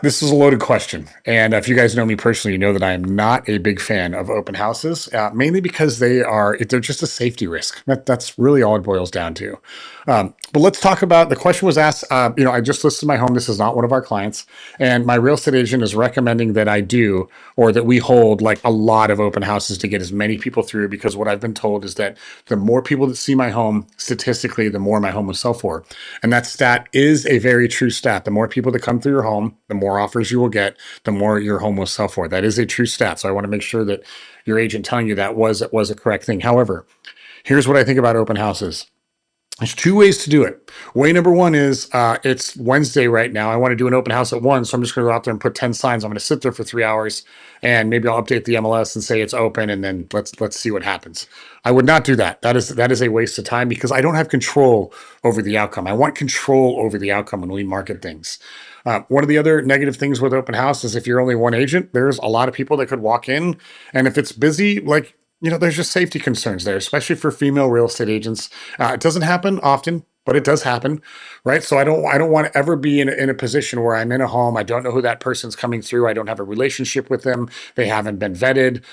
This is a loaded question. And if you guys know me personally, you know that I am not a big fan of open houses, mainly because they're just a safety risk. That's really all it boils down to. But let's talk about the question was asked. I just listed my home. This is not one of our clients. And my real estate agent is recommending that I do or that we hold like a lot of open houses to get as many people through because what I've been told is that the more people that see my home, statistically, the more my home will sell for. And that stat is a very true stat. The more people that come through your home, the more offers you will get, the more your home will sell for. That is a true stat. So I want to make sure that your agent telling you that was a correct thing. However, here's what I think about open houses. There's two ways to do it. Way number one is it's Wednesday right now. I want to do an open house at 1, so I'm just going to go out there and put 10 signs. I'm going to sit there for 3 hours, and maybe I'll update the MLS and say it's open, and then let's see what happens. I would not do that. That is a waste of time because I don't have control over the outcome. I want control over the outcome when we market things. One of the other negative things with open house is if you're only one agent, there's a lot of people that could walk in, and if it's busy, like there's just safety concerns there, especially for female real estate agents. It doesn't happen often, but it does happen, right? So I don't want to ever be in a position where I'm in a home. I don't know who that person's coming through. I don't have a relationship with them. They haven't been vetted.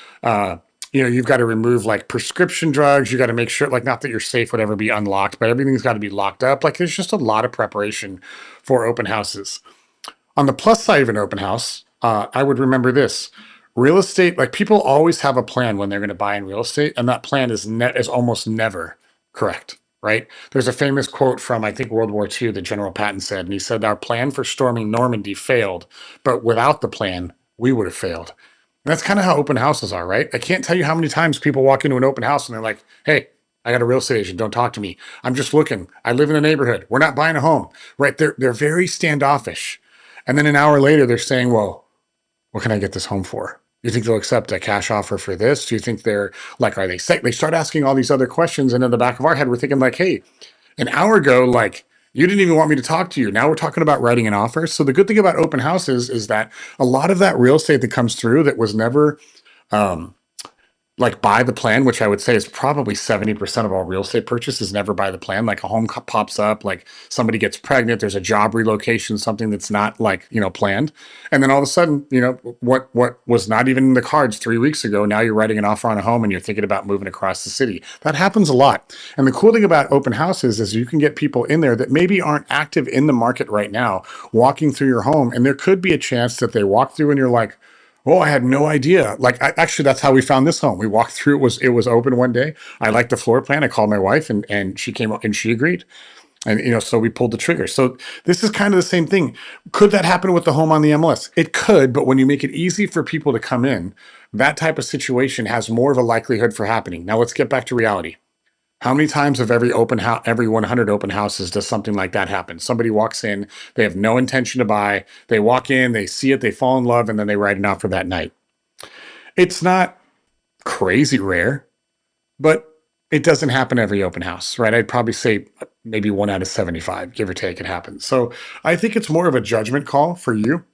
You've got to remove like prescription drugs. You got to make sure, like, not that your safe would ever be unlocked, but everything's got to be locked up. Like, there's just a lot of preparation for open houses. On the plus side of an open house, I would remember this. Real estate, like people always have a plan when they're going to buy in real estate, and that plan is almost never correct, right? There's a famous quote from I think World War II that General Patton said, and he said, "Our plan for storming Normandy failed, but without the plan, we would have failed." And that's kind of how open houses are, right? I can't tell you how many times people walk into an open house and they're like, "Hey, I got a real estate agent. Don't talk to me. I'm just looking. I live in a neighborhood. We're not buying a home." Right? They're very standoffish. And then an hour later, they're saying, "Well, what can I get this home for? You think they'll accept a cash offer for this? Do you think they're like, are they sick?" They start asking all these other questions. And in the back of our head, we're thinking, like, hey, an hour ago, like, you didn't even want me to talk to you. Now we're talking about writing an offer. So the good thing about open houses is that a lot of that real estate that comes through that was never um, like buy the plan, which I would say is probably 70% of all real estate purchases never buy the plan. Like a home pops up, like somebody gets pregnant, there's a job relocation, something that's not like, planned. And then all of a sudden, what was not even in the cards 3 weeks ago, now you're writing an offer on a home and you're thinking about moving across the city. That happens a lot. And the cool thing about open houses is you can get people in there that maybe aren't active in the market right now, walking through your home. And there could be a chance that they walk through and you're like, "Oh, I had no idea." Like, actually, that's how we found this home. We walked through. It was open one day. I liked the floor plan. I called my wife, and she came up and she agreed. And so we pulled the trigger. So this is kind of the same thing. Could that happen with the home on the MLS? It could, but when you make it easy for people to come in, that type of situation has more of a likelihood for happening. Now let's get back to reality. How many times of every 100 open houses does something like that happen? Somebody walks in, they have no intention to buy, they walk in, they see it, they fall in love, and then they write an offer that night. It's not crazy rare, but it doesn't happen every open house, right? I'd probably say maybe 1 out of 75, give or take, it happens. So I think it's more of a judgment call for you.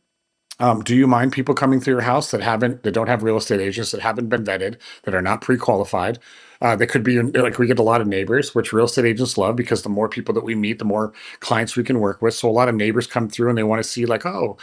Do you mind people coming through your house that don't have real estate agents, that haven't been vetted, that are not pre-qualified? That could be like we get a lot of neighbors, which real estate agents love because the more people that we meet, the more clients we can work with. So a lot of neighbors come through and they want to see like, oh,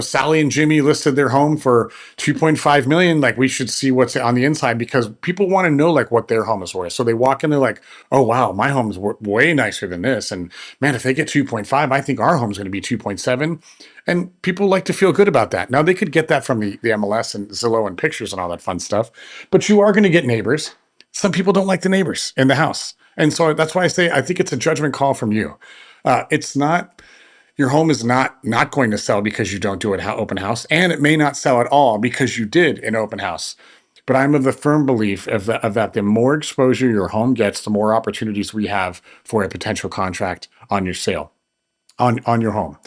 Sally and Jimmy listed their home for 2.5 million. Like we should see what's on the inside because people want to know like what their home is worth. So they walk in, they're like, "Oh wow, my home's way nicer than this." And man, if they get 2.5, I think our home's going to be 2.7. And people like to feel good about that. Now, they could get that from the MLS and Zillow and pictures and all that fun stuff, but you are going to get neighbors. Some people don't like the neighbors in the house. And so that's why I say I think it's a judgment call from you. It's not, your home is not going to sell because you don't do it open house, and it may not sell at all because you did an open house. But I'm of the firm belief of that the more exposure your home gets, the more opportunities we have for a potential contract on your sale, on your home.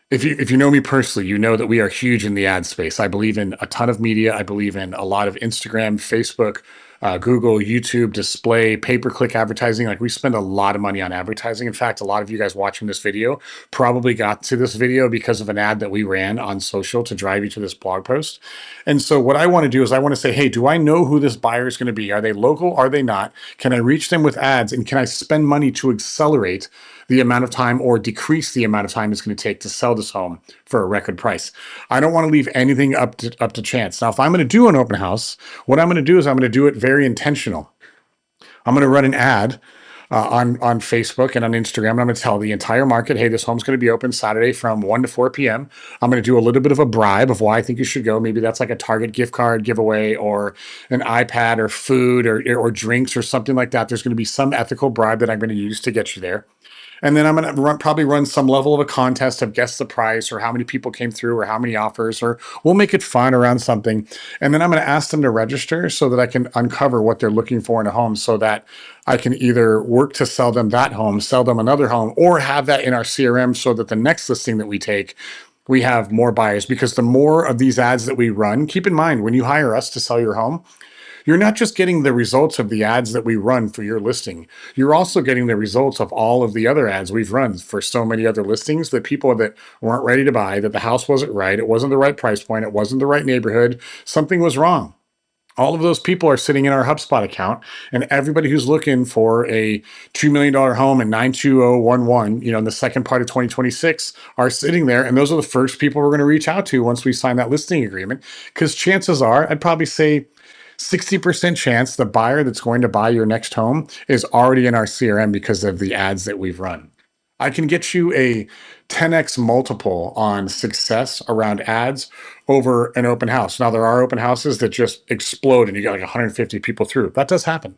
If you know me personally, you know that we are huge in the ad space. I believe in a ton of media. I believe in a lot of Instagram, Facebook, Google, YouTube, display, pay-per-click advertising. Like we spend a lot of money on advertising. In fact, a lot of you guys watching this video probably got to this video because of an ad that we ran on social to drive you to this blog post. And so what I want to do is I want to say, hey, do I know who this buyer is going to be? Are they local? Are they not? Can I reach them with ads? And can I spend money to accelerate the amount of time or decrease the amount of time it's going to take to sell this home for a record price. I don't want to leave anything up to chance. Now, if I'm going to do an open house, what I'm going to do is I'm going to do it very intentional. I'm going to run an ad on Facebook and on Instagram. And I'm going to tell the entire market, hey, this home's going to be open Saturday from 1 to 4 p.m. I'm going to do a little bit of a bribe of why I think you should go. Maybe that's like a Target gift card giveaway or an iPad or food or drinks or something like that. There's going to be some ethical bribe that I'm going to use to get you there. And then I'm going to probably run some level of a contest of guess the price or how many people came through or how many offers, or we'll make it fun around something. And then I'm going to ask them to register so that I can uncover what they're looking for in a home so that I can either work to sell them that home, sell them another home, or have that in our CRM so that the next listing that we take, we have more buyers. Because the more of these ads that we run, keep in mind, when you hire us to sell your home, you're not just getting the results of the ads that we run for your listing. You're also getting the results of all of the other ads we've run for so many other listings that people that weren't ready to buy, that the house wasn't right, it wasn't the right price point, it wasn't the right neighborhood, something was wrong. All of those people are sitting in our HubSpot account, and everybody who's looking for a $2 million home in 92011, in the second part of 2026 are sitting there. And those are the first people we're going to reach out to once we sign that listing agreement. Because chances are, I'd probably say 60% chance the buyer that's going to buy your next home is already in our CRM because of the ads that we've run. I can get you a 10x multiple on success around ads over an open house. Now, there are open houses that just explode and you get like 150 people through. That does happen.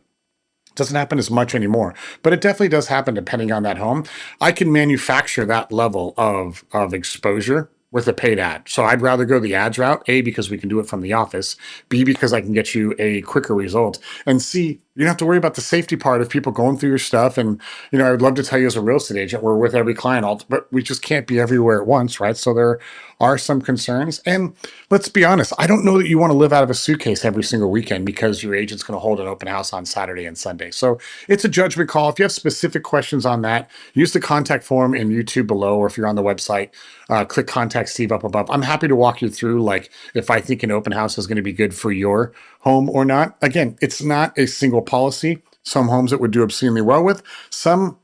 It doesn't happen as much anymore, but it definitely does happen depending on that home. I can manufacture that level of exposure with a paid ad. So I'd rather go the ads route, A, because we can do it from the office, B, because I can get you a quicker result, and C, you don't have to worry about the safety part of people going through your stuff. And, I would love to tell you as a real estate agent, we're with every client, but we just can't be everywhere at once, right? So there are some concerns. And let's be honest, I don't know that you want to live out of a suitcase every single weekend because your agent's going to hold an open house on Saturday and Sunday. So it's a judgment call. If you have specific questions on that, use the contact form in YouTube below, or if you're on the website, click contact Steve up above. I'm happy to walk you through, like, if I think an open house is going to be good for your home or not. Again, it's not a single policy. Some homes it would do obscenely well with. Some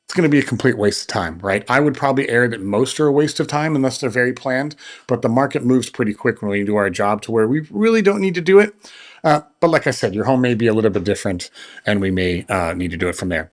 it's going to be a complete waste of time, right? I would probably err that most are a waste of time unless they're very planned, but the market moves pretty quick when we do our job to where we really don't need to do it. But like I said, your home may be a little bit different and we may need to do it from there.